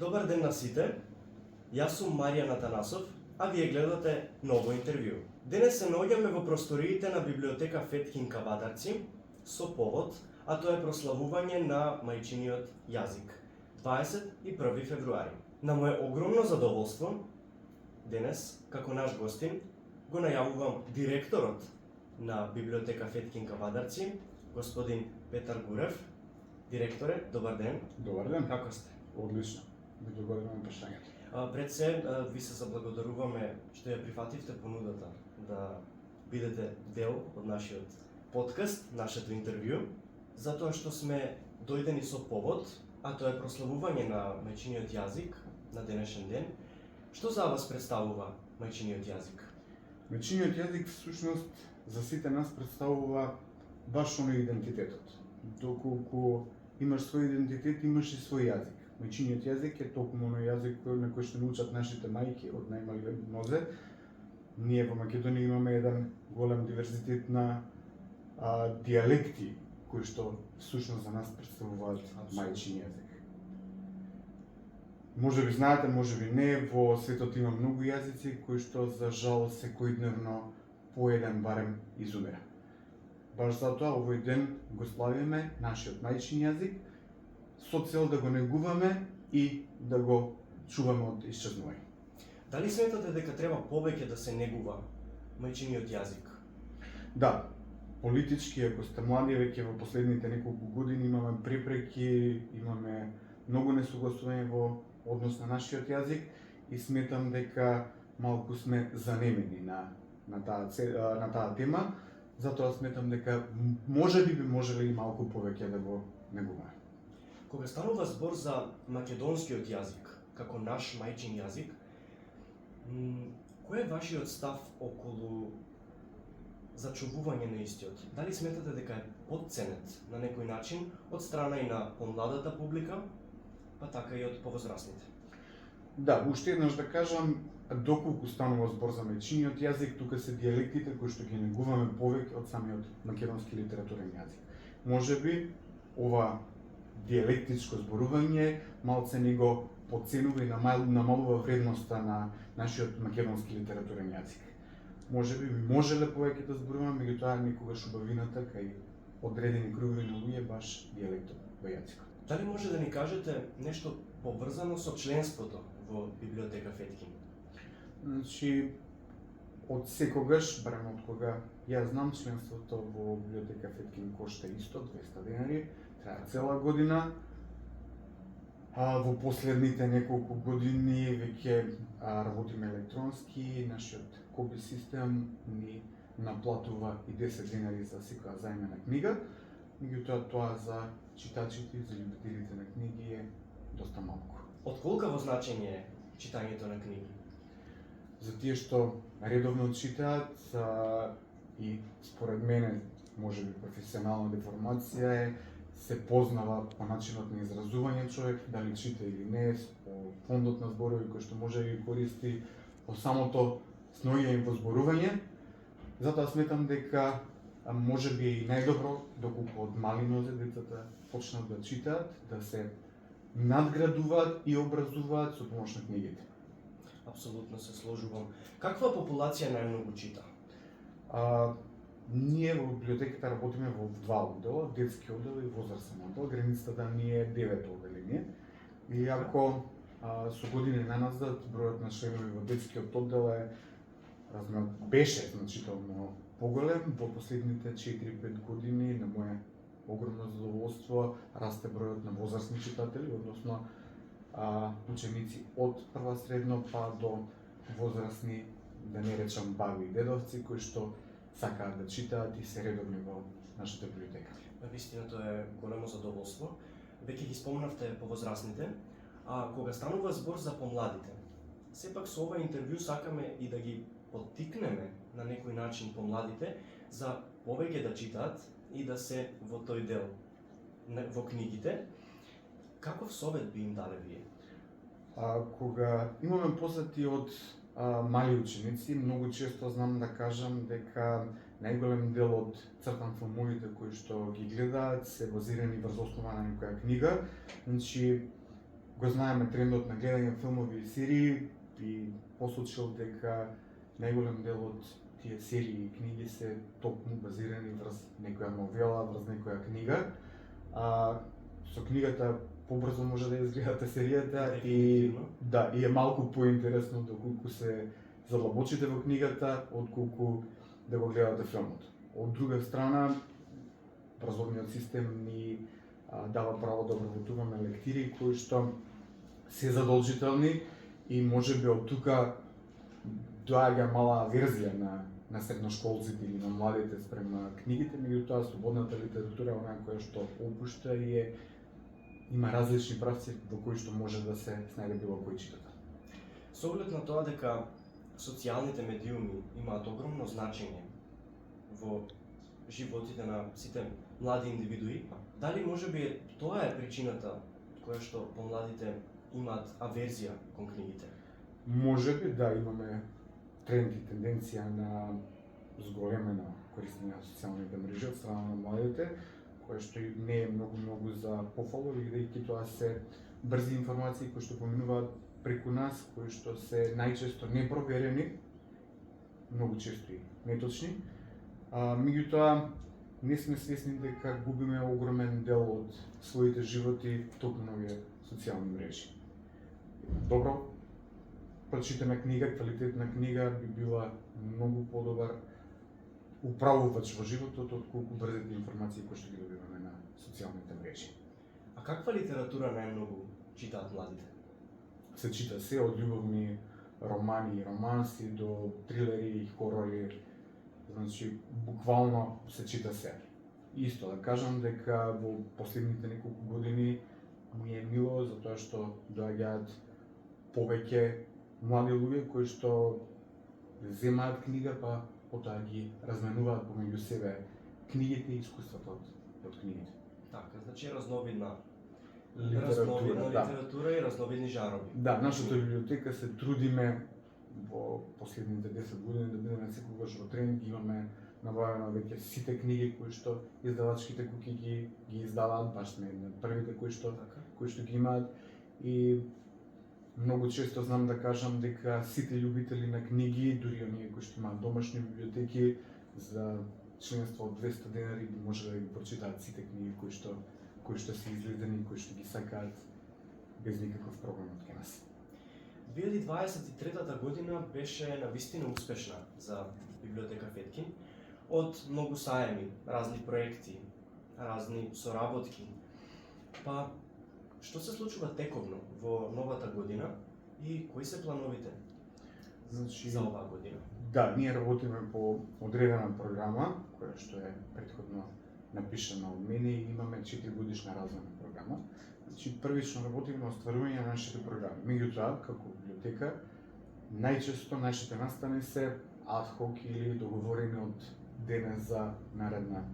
Добар ден на сите, јас сум Маријан Атанасов, а вие гледате ново интервју. Денес се наоѓаме во просториите на библиотека Фетхин Кавадарци со повод, а тоа е прославување на мајчиниот јазик, 21 февруари. На моје огромно задоволство, денес, како наш гостин, го најавувам директорот на библиотека Фетхин Кавадарци, господин Петар Гурев. Директоре, добар ден. Добар ден. Како сте? Одлично. Ви благодарам прашањето. Пред се, ви се заблагодаруваме што ја прифативте понудата да бидете дел од нашиот подкаст, нашето интервју, затоа што сме дојдени со повод, а тоа е прославување на мајчиниот јазик на денешен ден. Што за вас представува мајчиниот јазик? Мајчиниот јазик всушност за сите нас представува баш оној идентитетот. Доколку имаш свој идентитет, имаш и свој јазик. Мајчиниот јазик е токму оној јазик на кој што научат нашите мајки од најмали нозе. Ние во Македонија имаме еден голем диверзитет на дијалекти кои што всушност за нас представуваат мајчин јазик. Може би знаете, може би не, во светот има многу јазици кои што за жал секојдневно по еден барем изумира. Баш затоа овој ден го славиме нашиот мајчин јазик со цел да го негуваме и да го чуваме од исчезнување. Дали сметате дека треба повеќе да се негува мајчиниот јазик? Да, политички, ако сте млади, веќе во последните неколку години имаме препреки, имаме многу несогласување во однос на нашиот јазик и сметам дека малку сме занемени на таа тема, затоа сметам дека можеби би можеле и малку повеќе да го негуваме. Кога станува збор за македонскиот јазик, како наш мајчин јазик, кој е вашиот став околу зачувување на истиот? Дали сметате дека е потценет на некој начин од страна и на помладата публика, па така и од повозрасните? Да, уште еднаш да кажам, доколку станува збор за мајчиниот јазик, тука се дијалектите кои што ги негуваме повеќе од самиот македонски литературен јазик. Можеби ова дијалектичко зборување малце ни го потценува и намалува вредноста на нашиот македонски литературен јазик. Можеби можеле повеќе да зборуваме, меѓутоа никогаш убавината кај одредени кругови на луѓе баш дијалектот во јазикот. Дали може да ни кажете нешто поврзано со членството во библиотека Фетхин? Значи, од секогаш, барем од кога ја знам, членството во библиотека Фетхин кошта исто 200 денари, трае цела година. Во последните неколку години веќе работиме електронски, нашиот коби систем ни наплатува и 10 денари за секоја зајмена книга, меѓутоа тоа за читачите и за љубителите на книги е доста малку. Од колкаво значење е читањето на книги? За тие што редовно читаат и според мене можеби професионална деформација е се познава по начинот на изразување човек, дали чита или не, по фондот на зборови кој што може да ги користи, по самото сноѓање во зборување. Затоа сметам дека можеби и најдобро доколку од мали нозе децата почнат да читаат, да се надградуваат и образуваат со помош на книгите. Апсолутно се сложувам. Каква популација најмногу чита? Ние во библиотеката работиме во два оддела, детски оддел и возрастен оддел. Границата ни е 9 одделение. И ако со години наназад бројот на членови во детскиот оддел беше значително поголем, во последните 4-5 години на моје огромно задоволство расте бројот на возрастни читатели, односно ученици од прва средно па до возрастни, да не речам баби и дедовци, кои што сакаат да читаат и се редовни во нашата библиотека. Навистина тоа е големо задоволство. Веќе ги спомнавте повозрастните, а кога станува збор за помладите, сепак со ова интервју сакаме и да ги поттикнеме на некој начин помладите за повеќе да читаат и да се во тој дел во книгите. Каков совет би им дале вие? Кога имаме посети од мали ученици, многу често знам да кажам дека најголем дел од цртан филмовите кои што ги гледаат се базирани врз основа на некоја книга. Значи, го знаеме трендот на гледање филмови и серии и посочил дека најголем дел од тие серии и книги се токму базирани врз некоја новела, врз некоја книга. Со книгата побрзо може да изгледате серијата и да, и е малку поинтересно доколку се задлабочите во книгата отколку да го гледате филмот. Од друга страна, образовниот систем ни дава право да обработуваме лектири кои што се задолжителни и можеби од тука доаѓа мала верзија на средношколците или на младите спрема книгите, меѓутоа слободната литература е онаа која што опушта и има различни правци во кои што може да се снајде било кој читател. Со оглед на тоа дека социјалните медиуми имаат огромно значење во животите на сите млади индивидуи, дали можеби тоа е причината која што помладите имаат аверзија кон книгите? Можеби да, имаме тренд и тенденција на зголемено користење на социјалните мрежи од страна на младите, која што и не е многу за пофало, бидејќи тоа се брзи информации кои што поминуваат преку нас, кои што се најчесто непроверени, многу често и неточни. Меѓутоа, не сме свесни дека губиме огромен дел од своите животи токму на овие социјални мрежи. Добро прочитана книга, квалитетна книга би била многу подобар управувач во животот отколку брзите информации кои што ги добиваме на социјалните мрежи. А каква литература најмногу читаат младите? Се чита се од љубовни романи и романси до трилери и хорори, значи буквално се чита се. Исто да кажам дека во последните неколку години ми е мило затоа што доаѓаат повеќе млади луѓе кои што земаат книга па потоа ги разменуваат помеѓу себе книгите и искуството од книгите. Така, значи разновидна Литература, да. литература и разновидни жанрови. Да, нашата библиотека се трудиме во последните 10 години да бидеме секогаш во тренд, имаме набавено веќе сите книги кои што издавачките куќи ги издаваат, баш сме едни од првите кои што ги имаат и многу често знам да кажам дека сите љубители на книги, дури оние кои што имаат домашни библиотеки, за членство од 200 денари може да ги прочитаат сите книги кои што се излезени, кои што ги сакаат без никаков проблем од кај нас. 2023 година беше навистина успешна за библиотека Феткин. Од многу саеми, разни проекти, разни соработки. Па, што се случува тековно во новата година и кои се плановите за оваа година? Да, ние работиме по одредена програма, која што е претходно напишана од мене и имаме 4 годишна развојна програма. Значи, првично работиме на остварување на нашите програми. Меѓутоа, како библиотека, најчесто нашите настани се адхок или договорени од денес за наредна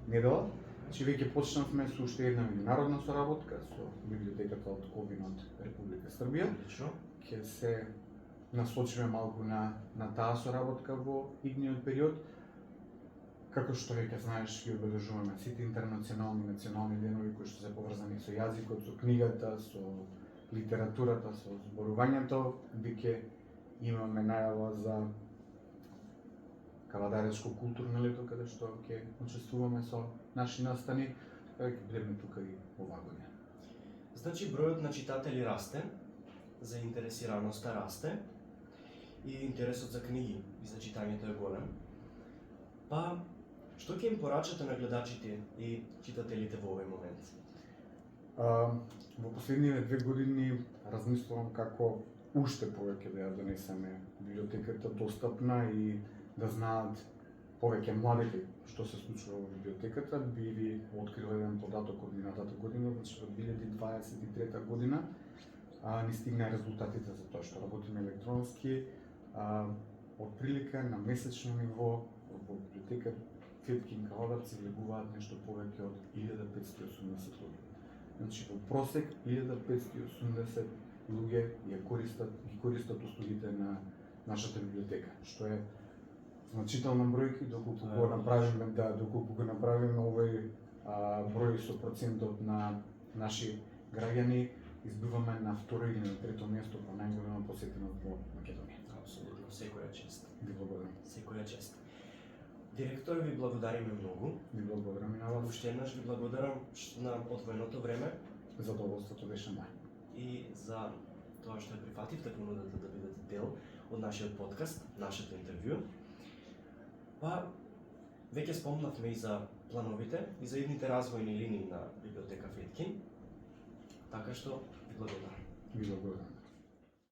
недела. Значи, веќе почнавме со уште една меѓународна соработка со библиотеката од Ковин од Република Србија. Ќе се насочиме малку на таа соработка во идниот период. Како што веќе знаеш, ги обележуваме сите интернационални и национални денови кои што се поврзани со јазикот, со книгата, со литературата, со зборувањето. Веќе имаме најава за Кавадаречко културно лето, каде што ќе учествуваме со наши настани, така ќе бидеме тука и оваа година. Значи, бројот на читатели расте, заинтересираноста расте и интересот за книги и за читањето е голем. Па, што ќе им порачате на гледачите и читателите во овој момент? Во последниве 2 години размислувам како уште повеќе да ја донесеме библиотеката достапна и да знаат повеќе младите што се случува во библиотеката. Би ви открил еден податок од минатата година, значи во 2023 година ни стигна резултатите за тоа што работиме електронски. Од прилика на месечно ниво во библиотека Феткин Кавадарци влегуваат нешто повеќе од 1580 луѓе. Значи во просек 1580 луѓе ги користат услугите на нашата библиотека, што е значителна бројка, доколку го направиме овој број со процентот на наши граѓани, избиваме на второ или на трето место по најголема посетеност во Македонија. Апсолутно, секоја чест. Ви благодарам. Секоја чест. Директор, ви благодариме многу. Ви благодарам и на вас. Уште еднаш ви благодарам на одвоеното време Задоволството беше мој. и за тоа што ја прифативте понудата да бидете дел од нашиот подкаст, нашето интервју. Па, веќе спомнавме и за плановите и за идните развојни линии на библиотека Феткин, така што ви благодарам. Ви благодарам.